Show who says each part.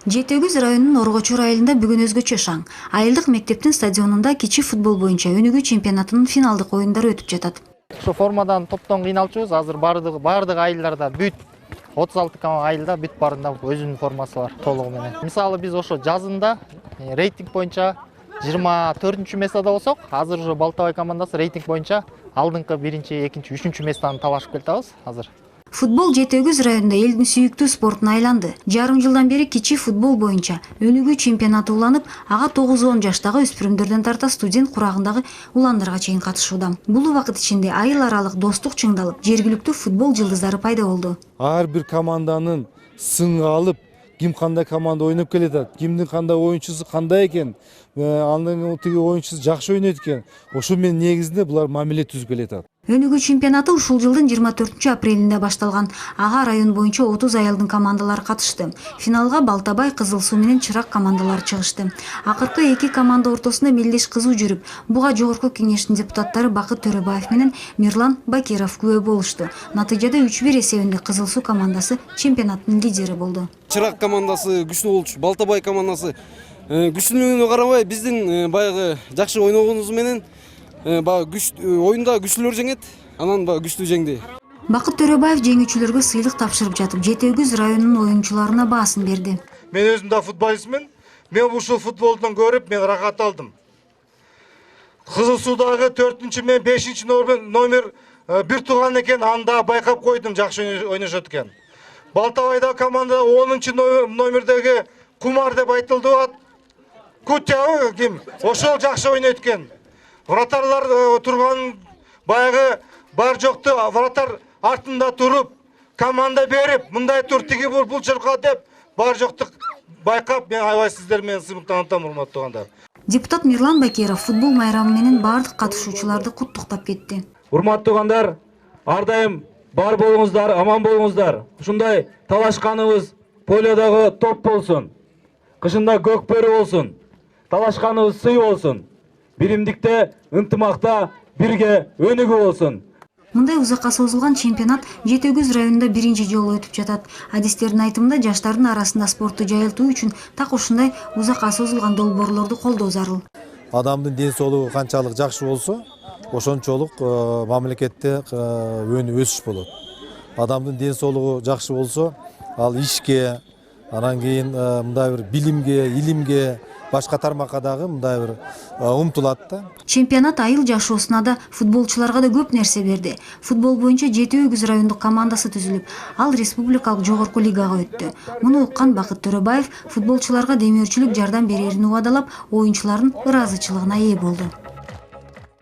Speaker 1: Жети Өгүз районунун Оргочур айылында бүгүн өзгөчө шаң. Айылдык мектептин стадионунда кичи футбол боюнча өнүгүү чемпионатынын финалдык оюндары өтүп жатат.
Speaker 2: Ошо формадан топтон кыйналчубуз. Азыр бардык айылдарда бүт 36 айылда бүт баарында өзүнүн формасы бар толугу менен. Мисалы биз ошо жазында рейтинг боюнча 24 местада болсок, азыр уже Балтабай командасы рейтинг боюнча алдыңкы 1-чи, 2-чи, 3-чү местаны талашып келатабыз азыр.
Speaker 1: Футбол Жети Өгүз районунда элдин сүйүктүү спортуна айланды. Жарым жылдан бери кичи футбол боюнча өнүгүү чемпионаты уланып, ага 9-10 жаштагы өспүрүмдөрдөн тарта студент курагындагы уландарга чейин катышууда. Бул убакыт ичинде айыл аралык достук чыңдалып, жергиликтүү футбол жылдыздары пайда болду.
Speaker 3: Ар бир команданын сынга алып, ким кандай команда ойноп келатат, кимдин кандай оюнчусу кандай экен, анын тиги оюнчусу жакшы ойнойт экен. Ошо менен негизинде булар мамиле түзүп келатат.
Speaker 1: Өнүгүү чемпионаты ушул жылдын 24 апрелинде башталган. Ага район боюнча 30 айылдын командалары катышты. Финалга Балтабай, Кызыл Суу менен Чырак командалары чыгышты. Акыркы эки команда ортосунда мелдеш кызуу жүрүп, буга жогорку кеңештин депутаттары Бакыт Төрөбаев менен Мирлан Бакиров күбө болушту. Натыйжада 3-1 эсебинде Кызыл Суу командасы чемпионаттын лидери болду.
Speaker 4: Чырак командасы күчтүү болчу, Балтабай командасы күчтүүлүгүнө карабай биздин баягы жакшы ойногонубуз менен оюнда күчтүүлөр жеңет, анан күчтүү жеңди.
Speaker 1: Бакыт Төрөбаев жеңүүчүлөргө сыйлык тапшырып жатып, Жети Өгүз районунун оюнчуларына баасын берди.
Speaker 3: Мен өзүм да футболистмин. Мен ушул футболдон көрүп, мен рахат алдым. Кызыл Суудагы 4-чү мен 5-чи номер бир тууган экен, аны да байкап койдум, жакшы ойношот экен. Балтабайда команда 10-чы номердеги Кумар деп айтылды ат. Кутябы ким? Ошол жакшы ойнойт экен. Вратарлар турган баягы бар жокту вратар артында туруп, команда берип, мындай тур тиги бул чырка деп бар жокту байкап, мен аябай сиздер менен сыймыктанатам, урматтуу туугандар.
Speaker 1: Депутат Мирлан Бакиров футбол майрамы менен бардык катышуучуларды куттуктап кетти.
Speaker 5: Урматтуу туугандар, ар дайым бар болуңуздар, аман болуңуздар. Ушундай талашканыбыз полиодагы топ болсун. Кышында көк бөрү болсун. Талашканыбыз сый болсун. Биримдикте, ынтымакта бирге өнүгүү болсун.
Speaker 1: Мындай узакка созулган чемпионат Жети Өгүз районунда биринчи жолу өтүп жатат. Адистердин айтымында жаштардын арасында спортту жайылтуу үчүн так ушундай узакка созулган долбоорлорду колдоо зарыл.
Speaker 6: Адамдын ден соолугу канчалык жакшы болсо, ошончолук мамлекетте өсүш болот. Адамдын ден соолугу жакшы болсо, ал ишке, анан кийин мындай бир билимге, илимге, башка тармакка дагы мындай бир умтулат да.
Speaker 1: Чемпионат айыл жашоосуна да, футболчуларга да көп нерсе берди. Футбол боюнча Жети Өгүз райондук командасы түзүлүп, ал республикалык жогорку лигага өттү. Муну уккан Бакыт Төрөбаев футболчуларга демөөрчүлүк жардам берерин убадалап, оюнчулардын ыраазычылыгына ээ болду.